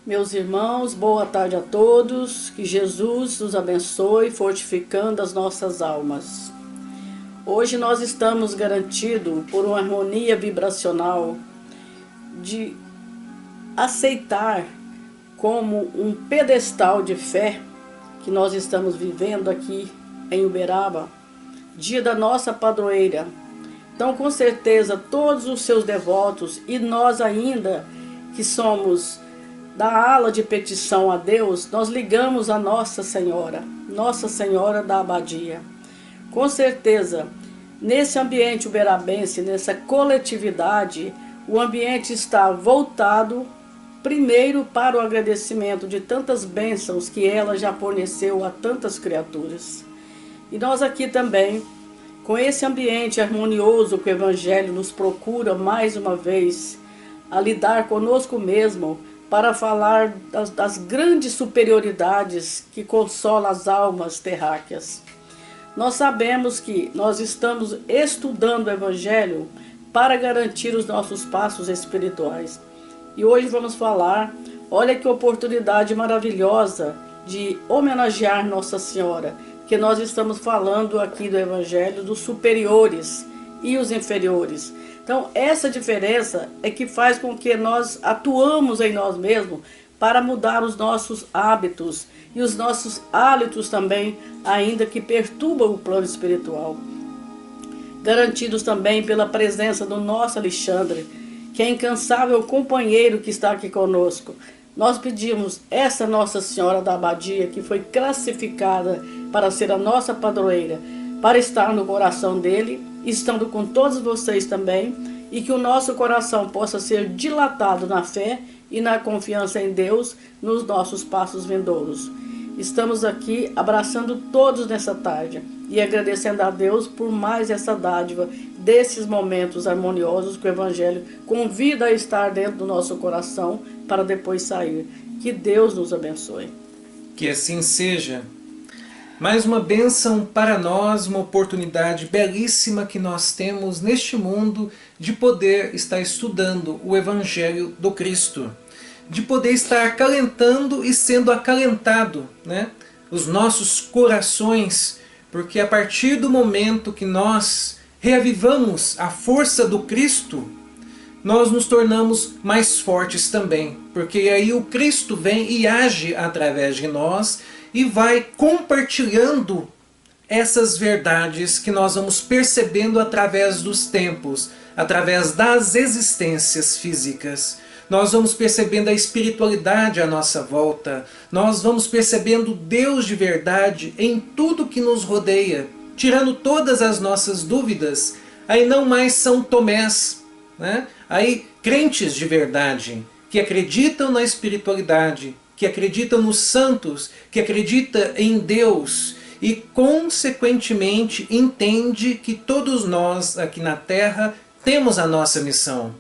Meus irmãos, boa tarde a todos. Que Jesus nos abençoe, fortificando as nossas almas. Hoje nós estamos garantidos por uma harmonia vibracional de aceitar como um pedestal de fé que nós estamos vivendo aqui em Uberaba, dia da nossa padroeira. Então, com certeza, todos os seus devotos e nós ainda que somos da ala de petição a Deus, nós ligamos a Nossa Senhora da Abadia. Com certeza, nesse ambiente uberabense, nessa coletividade, o ambiente está voltado primeiro para o agradecimento de tantas bênçãos que ela já forneceu a tantas criaturas. E nós aqui também, com esse ambiente harmonioso que o Evangelho nos procura mais uma vez, a lidar conosco mesmo, para falar das grandes superioridades que consolam as almas terráqueas. Nós sabemos que nós estamos estudando o Evangelho para garantir os nossos passos espirituais. E hoje vamos falar, olha que oportunidade maravilhosa de homenagear Nossa Senhora, que nós estamos falando aqui do Evangelho dos superiores e os inferiores. Então, essa diferença é que faz com que nós atuamos em nós mesmos para mudar os nossos hábitos e os nossos hálitos também, ainda que perturbam o plano espiritual. Garantidos também pela presença do nosso Alexandre, que é incansável companheiro que está aqui conosco. Nós pedimos essa Nossa Senhora da Abadia, que foi classificada para ser a nossa padroeira, para estar no coração dele, estando com todos vocês também, e que o nosso coração possa ser dilatado na fé e na confiança em Deus nos nossos passos vindouros. Estamos aqui abraçando todos nessa tarde e agradecendo a Deus por mais essa dádiva desses momentos harmoniosos que o Evangelho convida a estar dentro do nosso coração para depois sair. Que Deus nos abençoe. Que assim seja. Mais uma bênção para nós, uma oportunidade belíssima que nós temos neste mundo de poder estar estudando o Evangelho do Cristo, de poder estar acalentando e sendo acalentado, né, os nossos corações, porque a partir do momento que nós reavivamos a força do Cristo, nós nos tornamos mais fortes também, porque aí o Cristo vem e age através de nós e vai compartilhando essas verdades que nós vamos percebendo através dos tempos, através das existências físicas. Nós vamos percebendo a espiritualidade à nossa volta, nós vamos percebendo Deus de verdade em tudo que nos rodeia, tirando todas as nossas dúvidas. Aí não mais são Tomés, né? Aí crentes de verdade, que acreditam na espiritualidade, que acreditam nos santos, que acredita em Deus e consequentemente entende que todos nós aqui na Terra temos a nossa missão.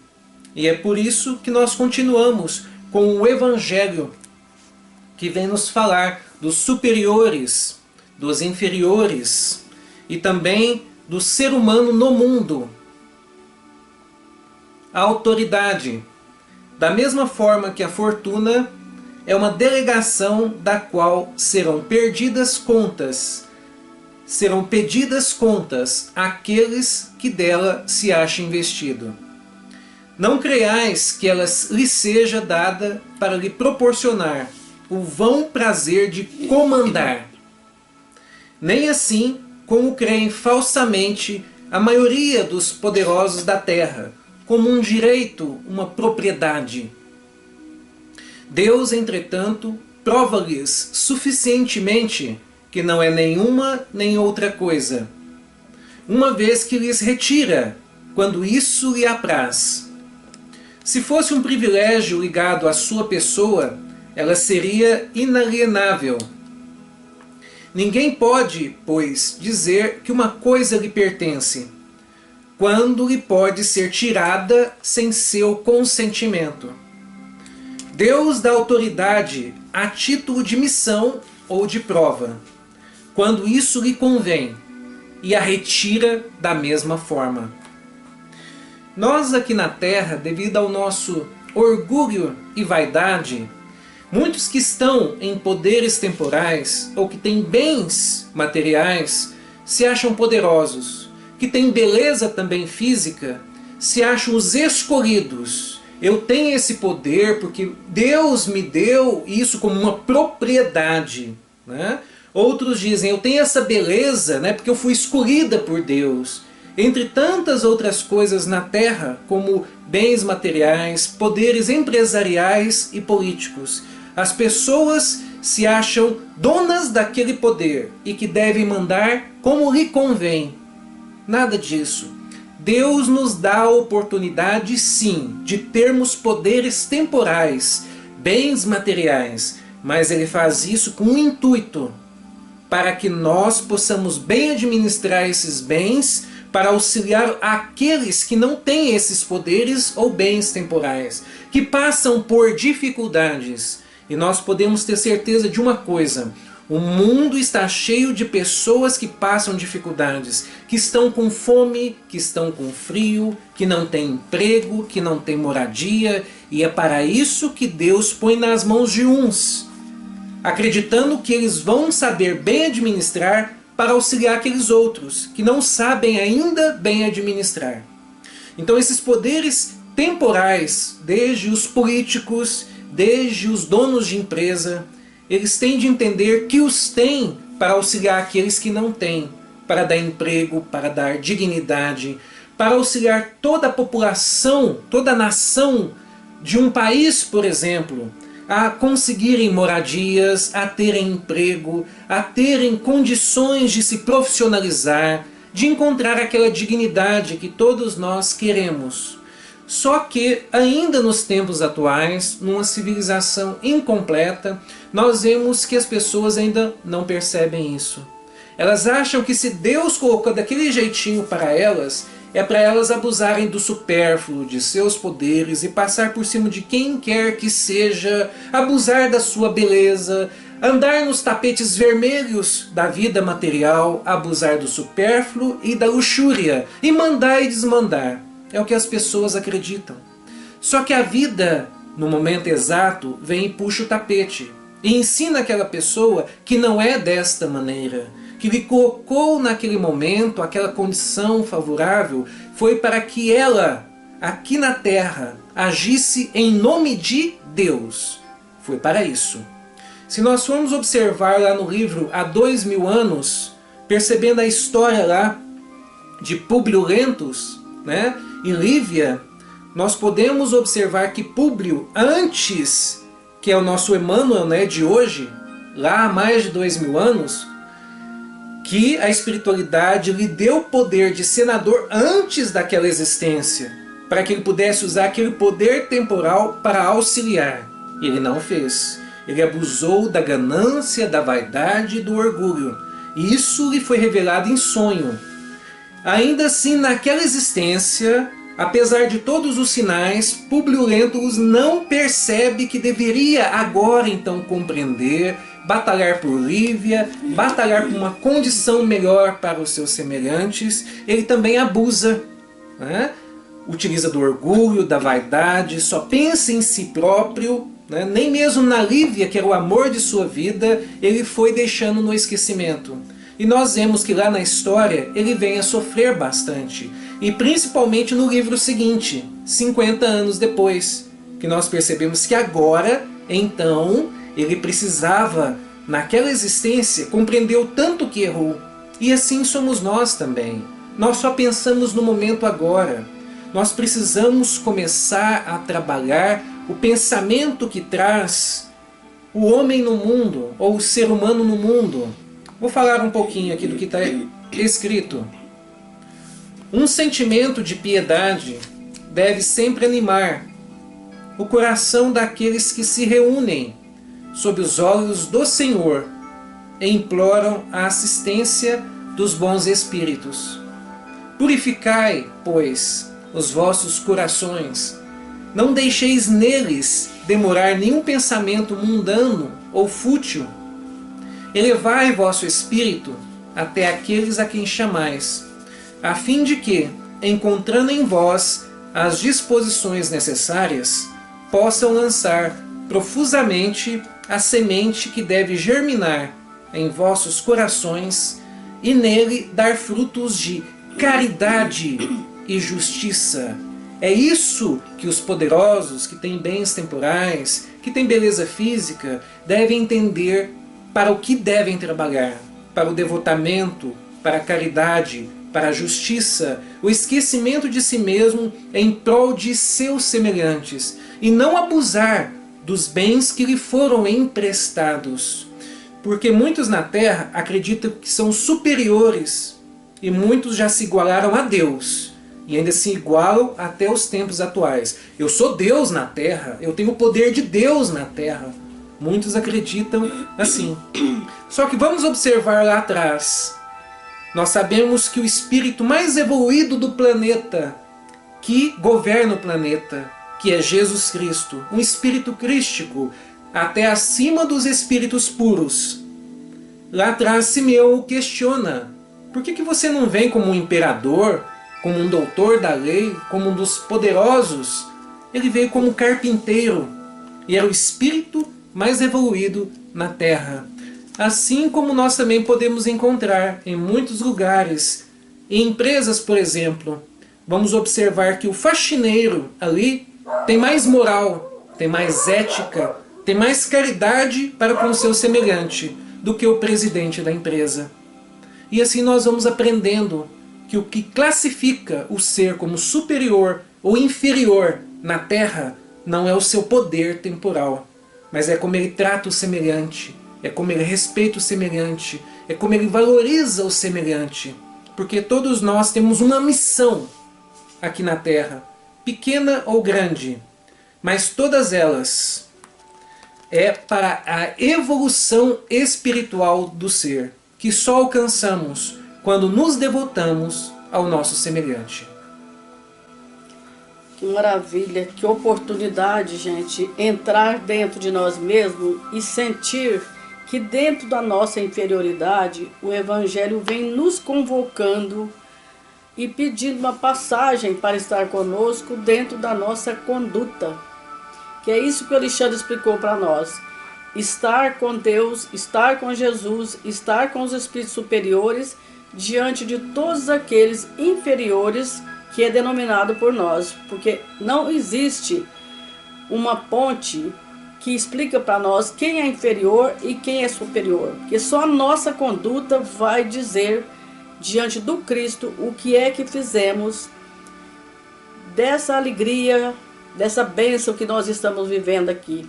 E é por isso que nós continuamos com o Evangelho, que vem nos falar dos superiores, dos inferiores e também do ser humano no mundo. A autoridade, da mesma forma que a fortuna, é uma delegação da qual serão pedidas contas àqueles que dela se achem investido. Não creiais que ela lhe seja dada para lhe proporcionar o vão prazer de comandar. Nem assim como creem falsamente a maioria dos poderosos da terra, como um direito, uma propriedade. Deus, entretanto, prova-lhes suficientemente que não é nenhuma nem outra coisa, uma vez que lhes retira, quando isso lhe apraz. Se fosse um privilégio ligado à sua pessoa, ela seria inalienável. Ninguém pode, pois, dizer que uma coisa lhe pertence, quando lhe pode ser tirada sem seu consentimento. Deus dá autoridade a título de missão ou de prova, quando isso lhe convém, e a retira da mesma forma. Nós aqui na Terra, devido ao nosso orgulho e vaidade, Muitos que estão em poderes temporais ou que têm bens materiais se acham poderosos, que têm beleza também física, se acham os escolhidos. Eu tenho esse poder porque Deus me deu isso como uma propriedade, né? Outros dizem, eu tenho essa beleza, né, porque eu fui escolhida por Deus. Entre tantas outras coisas na Terra, como bens materiais, poderes empresariais e políticos, as pessoas se acham donas daquele poder e que devem mandar como lhe convém. Nada disso. Deus nos dá a oportunidade, sim, de termos poderes temporais, bens materiais, mas Ele faz isso com um intuito, para que nós possamos bem administrar esses bens, para auxiliar aqueles que não têm esses poderes ou bens temporais, que passam por dificuldades. E nós podemos ter certeza de uma coisa: o mundo está cheio de pessoas que passam dificuldades, que estão com fome, que estão com frio, que não têm emprego, que não têm moradia, e é para isso que Deus põe nas mãos de uns, acreditando que eles vão saber bem administrar para auxiliar aqueles outros, que não sabem ainda bem administrar. Então esses poderes temporais, desde os políticos, desde os donos de empresa, eles têm de entender que os têm para auxiliar aqueles que não têm, para dar emprego, para dar dignidade, para auxiliar toda a população, toda a nação de um país, por exemplo, a conseguirem moradias, a terem emprego, a terem condições de se profissionalizar, de encontrar aquela dignidade que todos nós queremos. Só que, ainda nos tempos atuais, numa civilização incompleta, nós vemos que as pessoas ainda não percebem isso. Elas acham que se Deus colocou daquele jeitinho para elas, é para elas abusarem do supérfluo, de seus poderes e passar por cima de quem quer que seja, abusar da sua beleza, andar nos tapetes vermelhos da vida material, abusar do supérfluo e da luxúria, e mandar e desmandar. É o que as pessoas acreditam. Só que a vida, no momento exato, vem e puxa o tapete e ensina aquela pessoa que não é desta maneira, que lhe colocou naquele momento, aquela condição favorável, foi para que ela, aqui na terra, agisse em nome de Deus. Foi para isso. Se nós formos observar lá no livro Há 2000 anos, percebendo a história lá de Públio Lentulus, né, e Lívia, nós podemos observar que Públio, antes, que é o nosso Emmanuel, né, de hoje, lá há mais de 2000 anos, que a espiritualidade lhe deu o poder de senador antes daquela existência, para que ele pudesse usar aquele poder temporal para auxiliar. E ele não fez. Ele abusou da ganância, da vaidade e do orgulho. E isso lhe foi revelado em sonho. Ainda assim, naquela existência, apesar de todos os sinais, Públio Lentulus não percebe que deveria agora então compreender, batalhar por Lívia, batalhar por uma condição melhor para os seus semelhantes. Ele também abusa, né? Utiliza do orgulho, da vaidade, só pensa em si próprio, né? Nem mesmo na Lívia, que era o amor de sua vida, ele foi deixando no esquecimento. E nós vemos que lá na história ele vem a sofrer bastante. E principalmente no livro seguinte, 50 anos depois, que nós percebemos que agora, então, ele precisava, naquela existência, compreender o tanto que errou. E assim somos nós também. Nós só pensamos no momento agora. Nós precisamos começar a trabalhar o pensamento que traz o homem no mundo, ou o ser humano no mundo. Vou falar um pouquinho aqui do que está escrito. Um sentimento de piedade deve sempre animar o coração daqueles que se reúnem sob os olhos do Senhor e imploram a assistência dos bons espíritos. Purificai, pois, os vossos corações. Não deixeis neles demorar nenhum pensamento mundano ou fútil. Elevai vosso espírito até aqueles a quem chamais, a fim de que, encontrando em vós as disposições necessárias, possam lançar profusamente a semente que deve germinar em vossos corações e nele dar frutos de caridade e justiça. É isso que os poderosos, que têm bens temporais, que têm beleza física, devem entender para o que devem trabalhar. Para o devotamento, para a caridade, para a justiça, o esquecimento de si mesmo em prol de seus semelhantes, e não abusar dos bens que lhe foram emprestados. Porque muitos na Terra acreditam que são superiores, e muitos já se igualaram a Deus, e ainda se igualam até os tempos atuais. Eu sou Deus na Terra, eu tenho o poder de Deus na Terra. Muitos acreditam assim. Só que vamos observar lá atrás. Nós sabemos que o espírito mais evoluído do planeta, que governa o planeta, que é Jesus Cristo, um espírito crístico, até acima dos espíritos puros. Lá atrás Simeão o questiona: por que você não vem como um imperador, como um doutor da lei, como um dos poderosos? Ele veio como carpinteiro e era o espírito mais evoluído na Terra. Assim como nós também podemos encontrar em muitos lugares, em empresas, por exemplo, vamos observar que o faxineiro ali tem mais moral, tem mais ética, tem mais caridade para com o seu semelhante do que o presidente da empresa. E assim nós vamos aprendendo que o que classifica o ser como superior ou inferior na Terra não é o seu poder temporal, mas é como ele trata o semelhante, é como ele respeita o semelhante, é como ele valoriza o semelhante. Porque todos nós temos uma missão aqui na Terra, pequena ou grande, mas todas elas é para a evolução espiritual do ser, que só alcançamos quando nos devotamos ao nosso semelhante. Que maravilha, que oportunidade, gente, entrar dentro de nós mesmos e sentir que dentro da nossa inferioridade o Evangelho vem nos convocando e pedindo uma passagem para estar conosco dentro da nossa conduta. Que é isso que o Alexandre explicou para nós. Estar com Deus, estar com Jesus, estar com os espíritos superiores diante de todos aqueles inferiores que é denominado por nós. Porque não existe uma ponte que explica para nós quem é inferior e quem é superior. Porque só a nossa conduta vai dizer diante do Cristo o que é que fizemos dessa alegria, dessa bênção que nós estamos vivendo aqui.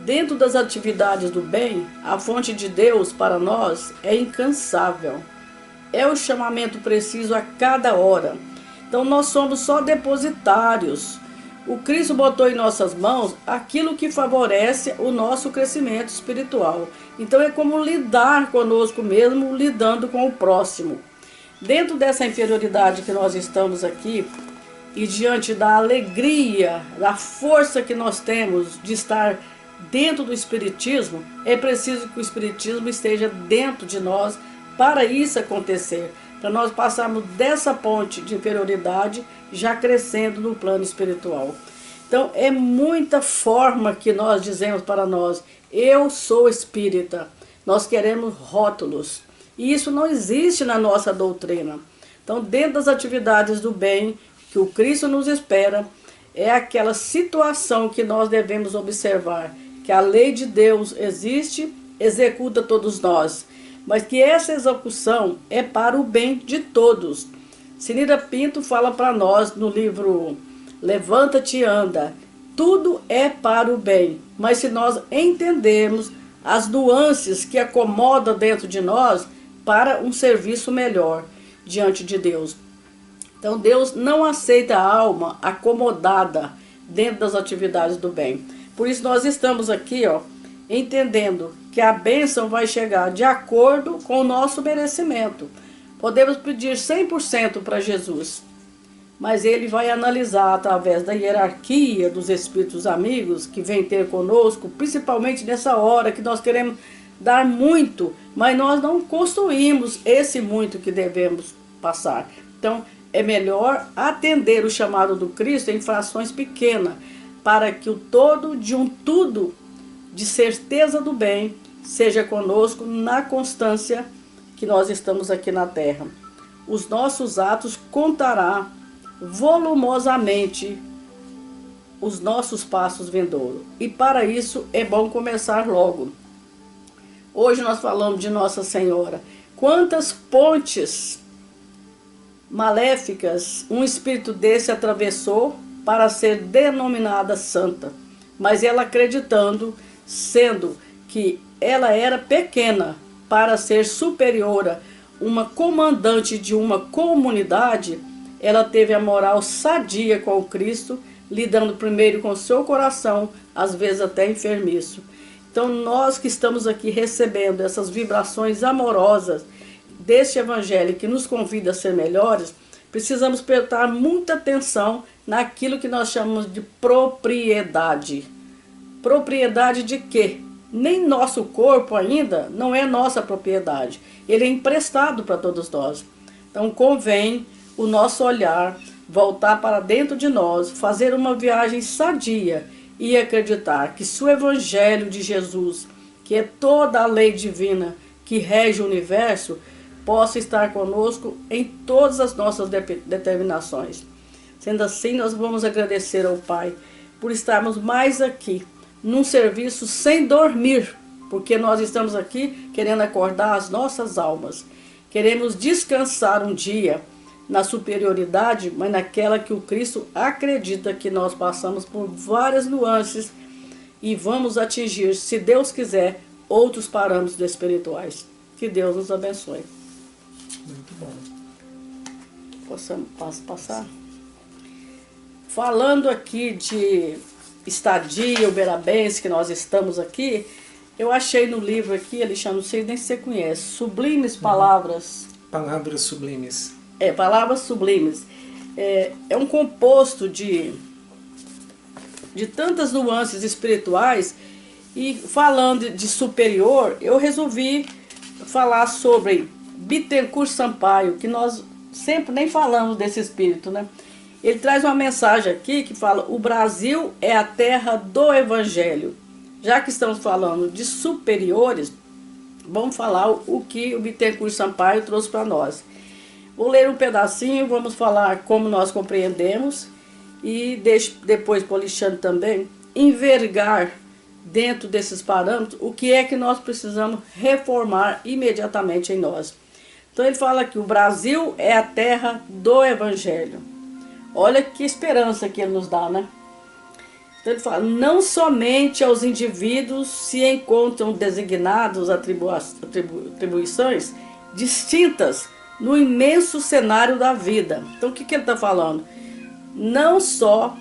Dentro das atividades do bem, a fonte de Deus para nós é incansável. É o chamamento preciso a cada hora. Então nós somos só depositários. O Cristo botou em nossas mãos aquilo que favorece o nosso crescimento espiritual. Então é como lidar conosco mesmo, lidando com o próximo. Dentro dessa inferioridade que nós estamos aqui, e diante da alegria, da força que nós temos de estar dentro do Espiritismo, é preciso que o Espiritismo esteja dentro de nós para isso acontecer. Para nós passarmos dessa ponte de inferioridade já crescendo no plano espiritual. Então é muita forma que nós dizemos para nós: eu sou espírita. Nós queremos rótulos. E isso não existe na nossa doutrina. Então, dentro das atividades do bem que o Cristo nos espera, é aquela situação que nós devemos observar, que a lei de Deus existe, executa todos nós, mas que essa execução é para o bem de todos. Cineira Pinto fala para nós no livro Levanta-te e Anda, tudo é para o bem, mas se nós entendermos as nuances que acomodam dentro de nós para um serviço melhor diante de Deus. Então Deus não aceita a alma acomodada dentro das atividades do bem. Por isso nós estamos aqui, entendendo que a bênção vai chegar de acordo com o nosso merecimento. Podemos pedir 100% para Jesus, mas Ele vai analisar através da hierarquia dos espíritos amigos que vêm ter conosco, principalmente nessa hora que nós queremos dar muito, mas nós não construímos esse muito que devemos passar. Então, é melhor atender o chamado do Cristo em frações pequenas, para que o todo de um tudo de certeza do bem seja conosco na constância que nós estamos aqui na terra. Os nossos atos contará volumosamente os nossos passos vindouros. E para isso é bom começar logo. Hoje nós falamos de Nossa Senhora. Quantas pontes maléficas um espírito desse atravessou para ser denominada santa. Mas ela acreditando, sendo que ela era pequena para ser superiora, uma comandante de uma comunidade, ela teve a moral sadia com o Cristo, lidando primeiro com o seu coração, às vezes até enfermiço. Então nós que estamos aqui recebendo essas vibrações amorosas deste evangelho que nos convida a ser melhores, precisamos prestar muita atenção naquilo que nós chamamos de propriedade. Propriedade de quê? Nem nosso corpo ainda não é nossa propriedade. Ele é emprestado para todos nós. Então convém o nosso olhar voltar para dentro de nós, fazer uma viagem sadia e acreditar que se o Evangelho de Jesus, que é toda a lei divina que rege o universo, possa estar conosco em todas as nossas determinações. Sendo assim, nós vamos agradecer ao Pai por estarmos mais aqui, num serviço sem dormir, porque nós estamos aqui querendo acordar as nossas almas. Queremos descansar um dia na superioridade, mas naquela que o Cristo acredita que nós passamos por várias nuances e vamos atingir, se Deus quiser, outros parâmetros espirituais. Que Deus nos abençoe. Muito bom. Posso passar? Falando aqui de estadia, uberabense, que nós estamos aqui, eu achei no livro aqui, Alexandre, não sei nem se você conhece, Sublimes Palavras. Palavras Sublimes. Palavras Sublimes. É um composto de tantas nuances espirituais, e falando de superior, eu resolvi falar sobre Bittencourt Sampaio, que nós sempre nem falamos desse espírito, né? Ele traz uma mensagem aqui que fala: o Brasil é a terra do Evangelho. Já que estamos falando de superiores, vamos falar o que o Bittencourt Sampaio trouxe para nós. Vou ler um pedacinho, vamos falar como nós compreendemos e deixo depois para o Alexandre também envergar dentro desses parâmetros o que é que nós precisamos reformar imediatamente em nós. Então ele fala que o Brasil é a terra do Evangelho. Olha que esperança que ele nos dá, né? Então ele fala: não somente aos indivíduos se encontram designados atribuições distintas no imenso cenário da vida. Então o que ele está falando? Não só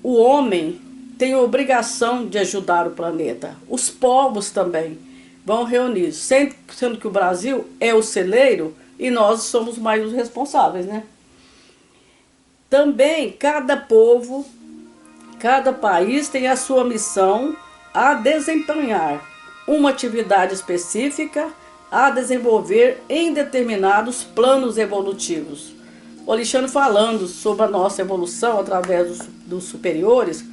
o homem tem a obrigação de ajudar o planeta, os povos também vão reunir, sendo que o Brasil é o celeiro e nós somos mais os responsáveis, né? Também cada povo, cada país tem a sua missão a desempenhar, uma atividade específica a desenvolver em determinados planos evolutivos. O Alexandre, falando sobre a nossa evolução através dos superiores,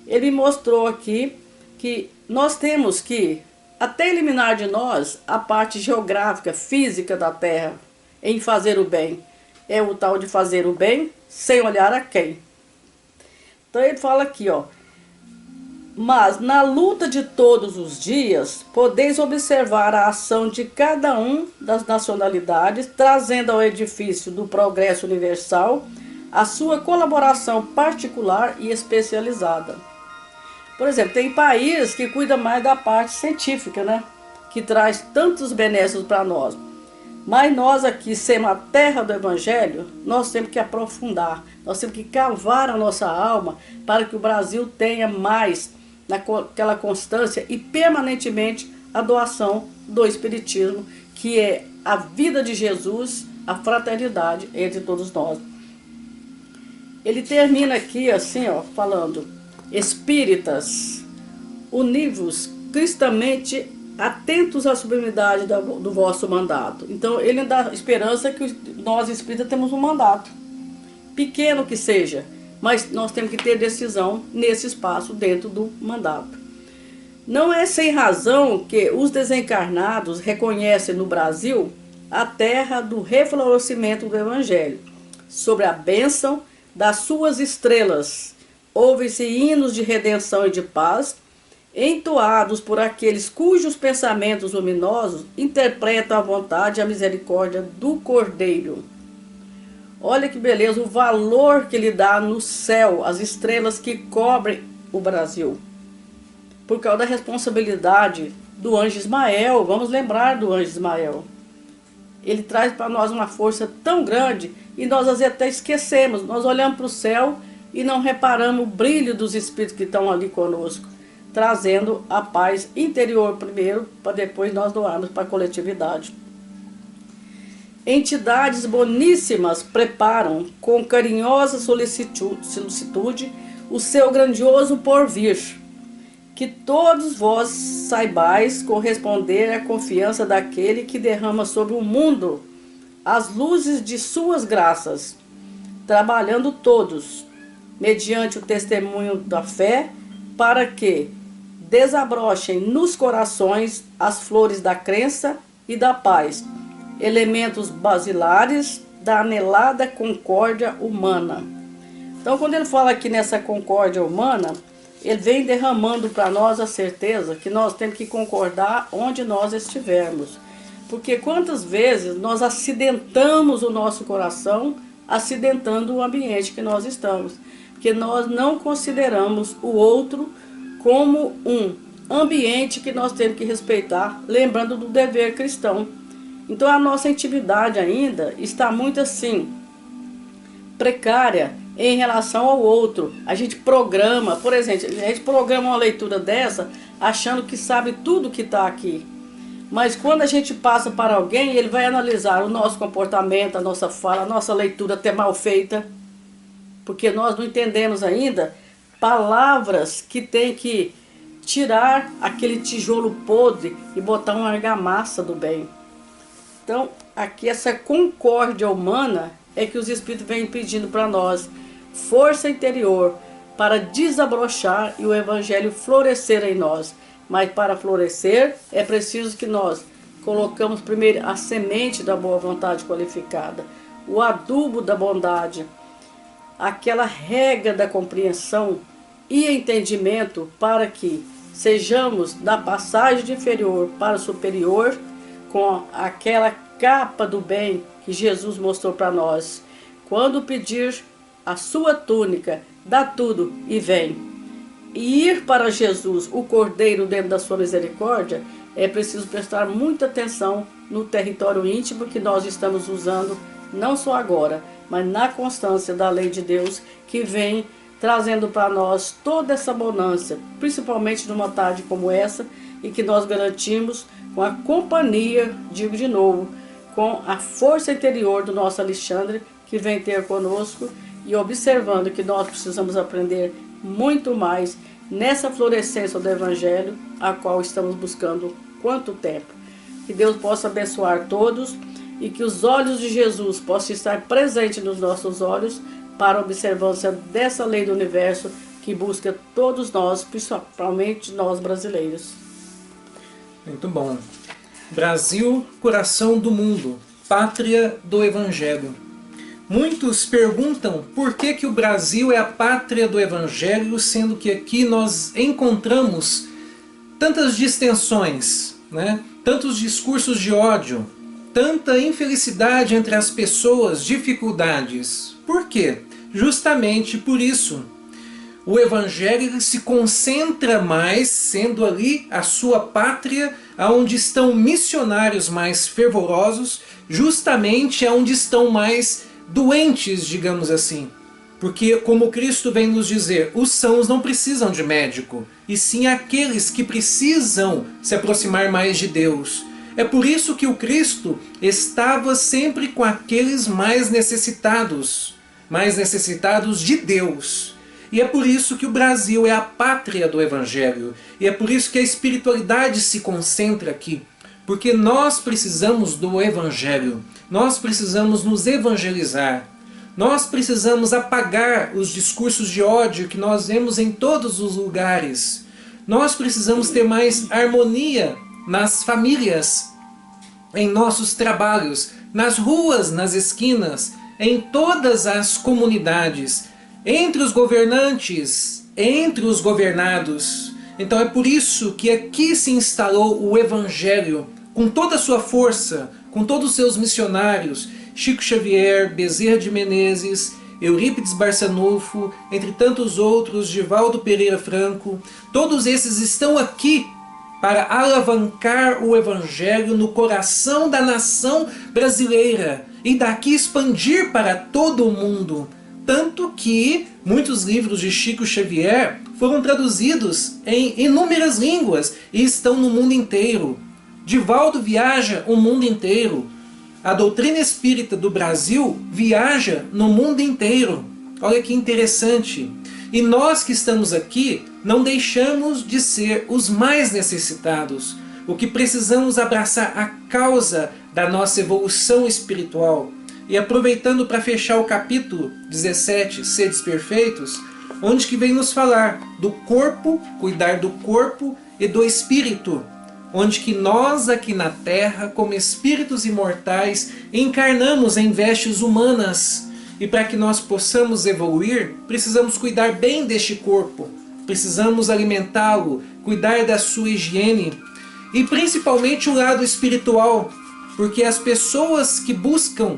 ele mostrou aqui que nós temos que até eliminar de nós a parte geográfica, física da Terra, em fazer o bem. É o tal de fazer o bem sem olhar a quem. Então ele fala aqui, ó: mas na luta de todos os dias, podeis observar a ação de cada um das nacionalidades, trazendo ao edifício do progresso universal a sua colaboração particular e especializada. Por exemplo, tem país que cuida mais da parte científica, né? Que traz tantos benefícios para nós. Mas nós aqui, sendo a terra do Evangelho, nós temos que aprofundar, nós temos que cavar a nossa alma para que o Brasil tenha mais naquela constância e permanentemente a doação do Espiritismo, que é a vida de Jesus, a fraternidade entre todos nós. Ele termina aqui assim, ó, falando: espíritas, univos cristamente atentos à sublimidade do vosso mandato. Então ele dá esperança que nós espíritas temos um mandato, pequeno que seja, mas nós temos que ter decisão nesse espaço dentro do mandato. Não é sem razão que os desencarnados reconhecem no Brasil a terra do reflorescimento do Evangelho, sobre a bênção das suas estrelas. Ouvem-se hinos de redenção e de paz, entoados por aqueles cujos pensamentos luminosos interpretam a vontade e a misericórdia do Cordeiro. Olha que beleza, o valor que ele dá no céu, as estrelas que cobrem o Brasil. Por causa da responsabilidade do anjo Ismael, vamos lembrar do anjo Ismael. Ele traz para nós uma força tão grande e nós às vezes até esquecemos. Nós olhamos para o céu e não reparamos o brilho dos espíritos que estão ali conosco, trazendo a paz interior primeiro, para depois nós doarmos para a coletividade. Entidades boníssimas preparam com carinhosa solicitude o seu grandioso porvir. Que todos vós saibais corresponder à confiança daquele que derrama sobre o mundo as luzes de suas graças, trabalhando todos, mediante o testemunho da fé, para que desabrochem nos corações as flores da crença e da paz, elementos basilares da anelada concórdia humana. Então, quando ele fala aqui nessa concórdia humana, ele vem derramando para nós a certeza que nós temos que concordar onde nós estivermos. Porque quantas vezes nós acidentamos o nosso coração, acidentando o ambiente que nós estamos. Porque nós não consideramos o outro como um ambiente que nós temos que respeitar, lembrando do dever cristão. Então a nossa intimidade ainda está muito assim, precária em relação ao outro. A gente programa, por exemplo, a gente programa uma leitura dessa achando que sabe tudo que está aqui. Mas quando a gente passa para alguém, ele vai analisar o nosso comportamento, a nossa fala, a nossa leitura até mal feita. Porque nós não entendemos ainda palavras que tem que tirar aquele tijolo podre e botar uma argamassa do bem. Então, aqui essa concórdia humana é que os Espíritos vêm pedindo para nós força interior para desabrochar e o Evangelho florescer em nós. Mas para florescer é preciso que nós colocamos primeiro a semente da boa vontade qualificada, o adubo da bondade, aquela rega da compreensão e entendimento para que sejamos da passagem de inferior para o superior com aquela capa do bem que Jesus mostrou para nós. Quando pedir a sua túnica, dá tudo e vem. E ir para Jesus, o Cordeiro dentro da sua misericórdia, é preciso prestar muita atenção no território íntimo que nós estamos usando, não só agora, mas na constância da lei de Deus, que vem trazendo para nós toda essa bonança, principalmente numa tarde como essa, e que nós garantimos com a companhia, digo de novo, com a força interior do nosso Alexandre, que vem ter conosco, e observando que nós precisamos aprender muito mais nessa florescência do Evangelho, a qual estamos buscando quanto tempo. Que Deus possa abençoar todos e que os olhos de Jesus possam estar presentes nos nossos olhos para a observância dessa lei do universo que busca todos nós, principalmente nós brasileiros. Muito bom. Brasil, coração do mundo, pátria do Evangelho. Muitos perguntam por que o Brasil é a pátria do Evangelho, sendo que aqui nós encontramos tantas distensões, né? Tantos discursos de ódio, tanta infelicidade entre as pessoas, dificuldades. Por quê? Justamente por isso. O Evangelho se concentra mais, sendo ali a sua pátria, onde estão missionários mais fervorosos, justamente onde estão mais doentes, digamos assim. Porque, como Cristo vem nos dizer, os sãos não precisam de médico, e sim aqueles que precisam se aproximar mais de Deus. É por isso que o Cristo estava sempre com aqueles mais necessitados de Deus. E é por isso que o Brasil é a pátria do Evangelho. E é por isso que a espiritualidade se concentra aqui. Porque nós precisamos do Evangelho. Nós precisamos nos evangelizar. Nós precisamos apagar os discursos de ódio que nós vemos em todos os lugares. Nós precisamos ter mais harmonia nas famílias, em nossos trabalhos, nas ruas, nas esquinas, em todas as comunidades, entre os governantes, entre os governados. Então é por isso que aqui se instalou o Evangelho, com toda a sua força, com todos os seus missionários, Chico Xavier, Bezerra de Menezes, Eurípides Barçanufo, entre tantos outros, Divaldo Pereira Franco. Todos esses estão aqui para alavancar o Evangelho no coração da nação brasileira e daqui expandir para todo o mundo. Tanto que muitos livros de Chico Xavier foram traduzidos em inúmeras línguas e estão no mundo inteiro. Divaldo viaja o mundo inteiro. A doutrina espírita do Brasil viaja no mundo inteiro. Olha que interessante. E nós que estamos aqui não deixamos de ser os mais necessitados. O que precisamos abraçar a causa da nossa evolução espiritual. E aproveitando para fechar o capítulo 17, Sedes Perfeitos, onde que vem nos falar do corpo, cuidar do corpo e do espírito. Onde que nós aqui na Terra, como espíritos imortais, encarnamos em vestes humanas. E para que nós possamos evoluir, precisamos cuidar bem deste corpo. Precisamos alimentá-lo, cuidar da sua higiene. E principalmente o lado espiritual. Porque as pessoas que buscam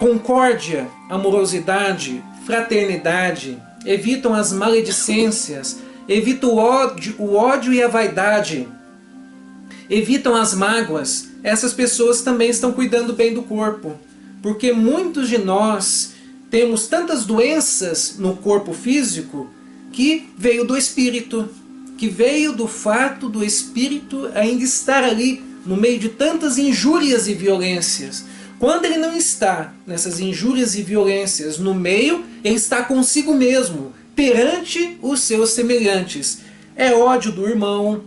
concórdia, amorosidade, fraternidade, evitam as maledicências, evitam o ódio e a vaidade, evitam as mágoas, essas pessoas também estão cuidando bem do corpo. Porque muitos de nós temos tantas doenças no corpo físico que veio do espírito, que veio do fato do espírito ainda estar ali no meio de tantas injúrias e violências. Quando ele não está nessas injúrias e violências no meio, ele está consigo mesmo, perante os seus semelhantes. É ódio do irmão,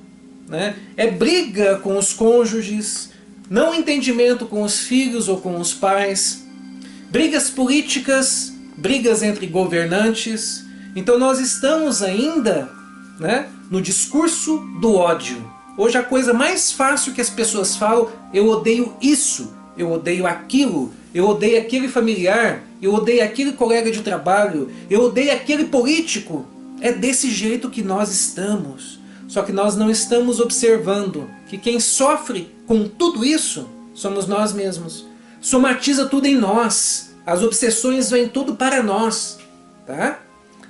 né? É briga com os cônjuges, não entendimento com os filhos ou com os pais, brigas políticas, brigas entre governantes. Então nós estamos ainda, né, no discurso do ódio. Hoje a coisa mais fácil que as pessoas falam: eu odeio isso, eu odeio aquilo, eu odeio aquele familiar, eu odeio aquele colega de trabalho, eu odeio aquele político. É desse jeito que nós estamos. Só que nós não estamos observando que quem sofre com tudo isso somos nós mesmos. Somatiza tudo em nós. As obsessões vêm tudo para nós. Tá?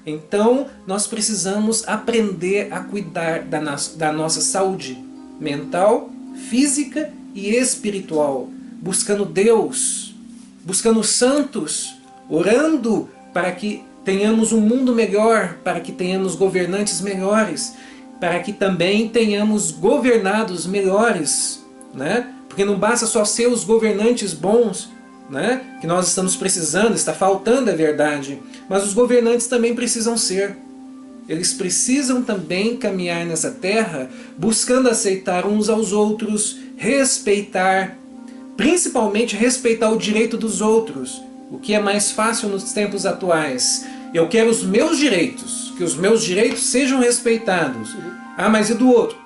Então nós precisamos aprender a cuidar da nossa saúde mental, física e espiritual. Buscando Deus, buscando os santos, orando para que tenhamos um mundo melhor, para que tenhamos governantes melhores, para que também tenhamos governados melhores, né? Porque não basta só ser os governantes bons, né? Que nós estamos precisando, está faltando, é verdade, mas os governantes também precisam ser. Eles precisam também caminhar nessa terra buscando aceitar uns aos outros, respeitar, principalmente respeitar o direito dos outros, o que é mais fácil nos tempos atuais. Eu quero os meus direitos, que os meus direitos sejam respeitados. Ah, mas e do outro?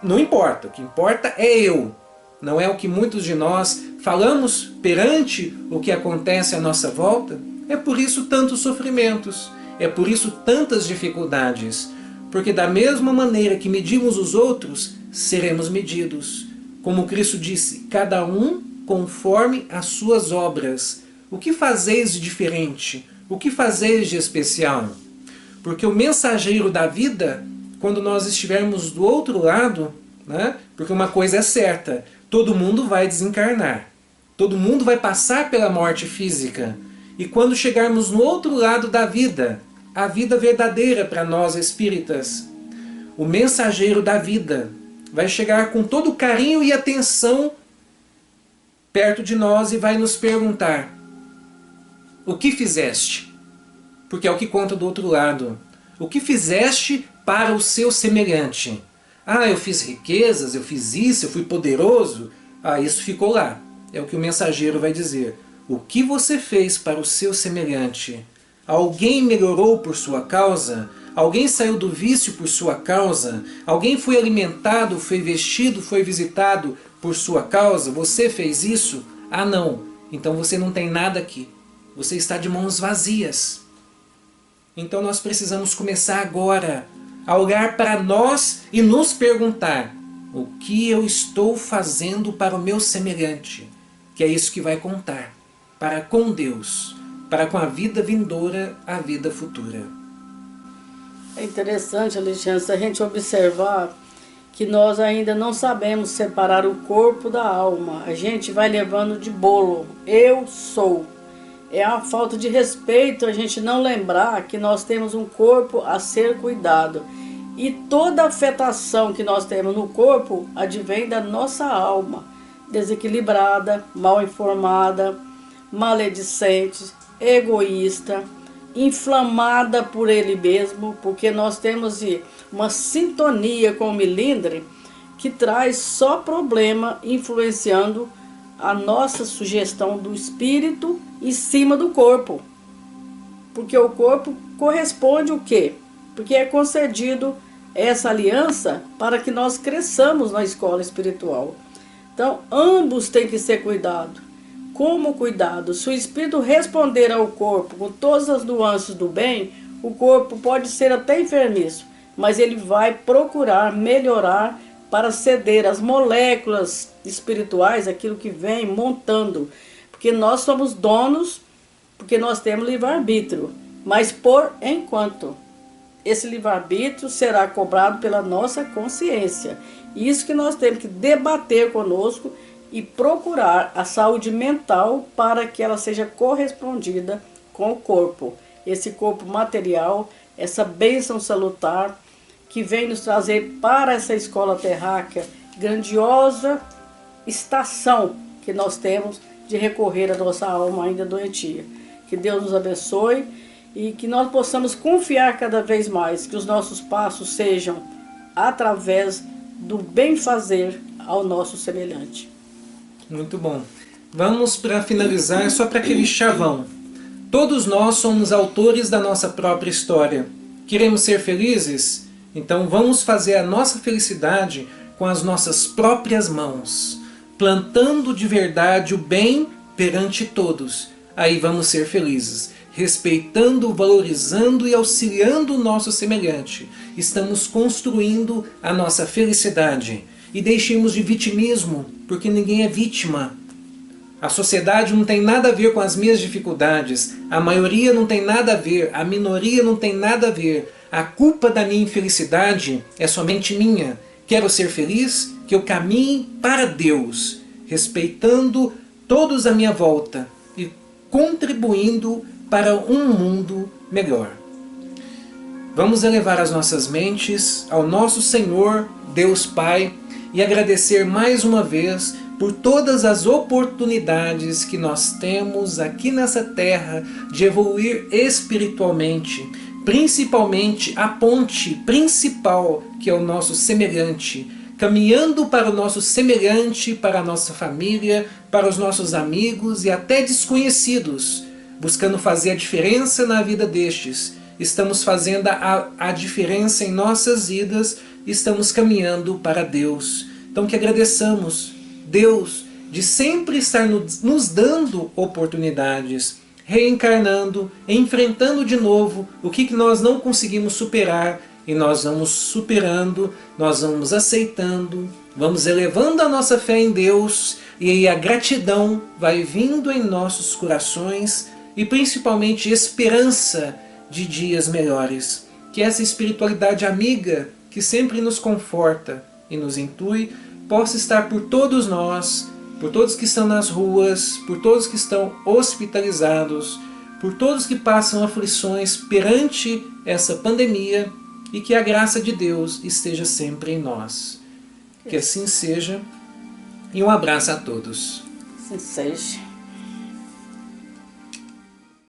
Não importa, o que importa é eu. Não é o que muitos de nós falamos perante o que acontece à nossa volta? É por isso tantos sofrimentos, é por isso tantas dificuldades. Porque da mesma maneira que medimos os outros, seremos medidos. Como Cristo disse, cada um conforme as suas obras. O que fazeis de diferente? O que fazeis de especial? Porque o mensageiro da vida, quando nós estivermos do outro lado, né? Porque uma coisa é certa, todo mundo vai desencarnar. Todo mundo vai passar pela morte física. E quando chegarmos no outro lado da vida, a vida verdadeira para nós espíritas, o mensageiro da vida vai chegar com todo carinho e atenção perto de nós e vai nos perguntar: o que fizeste? Porque é o que conta do outro lado. O que fizeste para o seu semelhante? Ah, eu fiz riquezas, eu fiz isso, eu fui poderoso. Ah, isso ficou lá. É o que o mensageiro vai dizer. O que você fez para o seu semelhante? Alguém melhorou por sua causa? Alguém saiu do vício por sua causa? Alguém foi alimentado, foi vestido, foi visitado por sua causa? Você fez isso? Ah, não. Então você não tem nada aqui. Você está de mãos vazias. Então nós precisamos começar agora a olhar para nós e nos perguntar: o que eu estou fazendo para o meu semelhante? Que é isso que vai contar para com Deus, para com a vida vindoura, a vida futura. É interessante, Alexandre, se a gente observar que nós ainda não sabemos separar o corpo da alma. A gente vai levando de bolo. Eu sou. É a falta de respeito a gente não lembrar que nós temos um corpo a ser cuidado. E toda afetação que nós temos no corpo advém da nossa alma, desequilibrada, mal informada, maledicente, egoísta, inflamada por ele mesmo, porque nós temos uma sintonia com o milindre que traz só problema, influenciando a nossa sugestão do espírito em cima do corpo. Porque o corpo corresponde o quê? Porque é concedido essa aliança para que nós cresçamos na escola espiritual. Então, ambos têm que ser cuidados. Como cuidado? Se o espírito responder ao corpo com todas as nuances do bem, o corpo pode ser até enfermiço, mas ele vai procurar melhorar para ceder às moléculas espirituais, aquilo que vem montando. Porque nós somos donos, porque nós temos livre-arbítrio, mas por enquanto. Esse livre-arbítrio será cobrado pela nossa consciência. Isso que nós temos que debater conosco e procurar a saúde mental para que ela seja correspondida com o corpo. Esse corpo material, essa bênção salutar que vem nos trazer para essa escola terráquea, grandiosa estação que nós temos de recorrer à nossa alma ainda doentia. Que Deus nos abençoe e que nós possamos confiar cada vez mais, que os nossos passos sejam através do bem-fazer ao nosso semelhante. Muito bom. Vamos, para finalizar, só para aquele chavão. Todos nós somos autores da nossa própria história. Queremos ser felizes? Então vamos fazer a nossa felicidade com as nossas próprias mãos, plantando de verdade o bem perante todos. Aí vamos ser felizes, respeitando, valorizando e auxiliando o nosso semelhante. Estamos construindo a nossa felicidade. E deixemos de vitimismo, porque ninguém é vítima. A sociedade não tem nada a ver com as minhas dificuldades. A maioria não tem nada a ver, a minoria não tem nada a ver. A culpa da minha infelicidade é somente minha. Quero ser feliz? Que eu caminhe para Deus, respeitando todos à minha volta e contribuindo para um mundo melhor. Vamos elevar as nossas mentes ao nosso Senhor, Deus Pai, e agradecer mais uma vez por todas as oportunidades que nós temos aqui nessa terra de evoluir espiritualmente, principalmente a ponte principal que é o nosso semelhante, caminhando para o nosso semelhante, para a nossa família, para os nossos amigos e até desconhecidos, buscando fazer a diferença na vida destes. Estamos fazendo a diferença em nossas vidas, estamos caminhando para Deus. Então que agradeçamos Deus de sempre estar nos dando oportunidades, reencarnando, enfrentando de novo o que nós não conseguimos superar, e nós vamos superando, nós vamos aceitando, vamos elevando a nossa fé em Deus, e aí a gratidão vai vindo em nossos corações, e principalmente esperança de dias melhores. Que essa espiritualidade amiga, que sempre nos conforta e nos intui, possa estar por todos nós, por todos que estão nas ruas, por todos que estão hospitalizados, por todos que passam aflições perante essa pandemia, e que a graça de Deus esteja sempre em nós. Que assim seja, e um abraço a todos. Assim seja.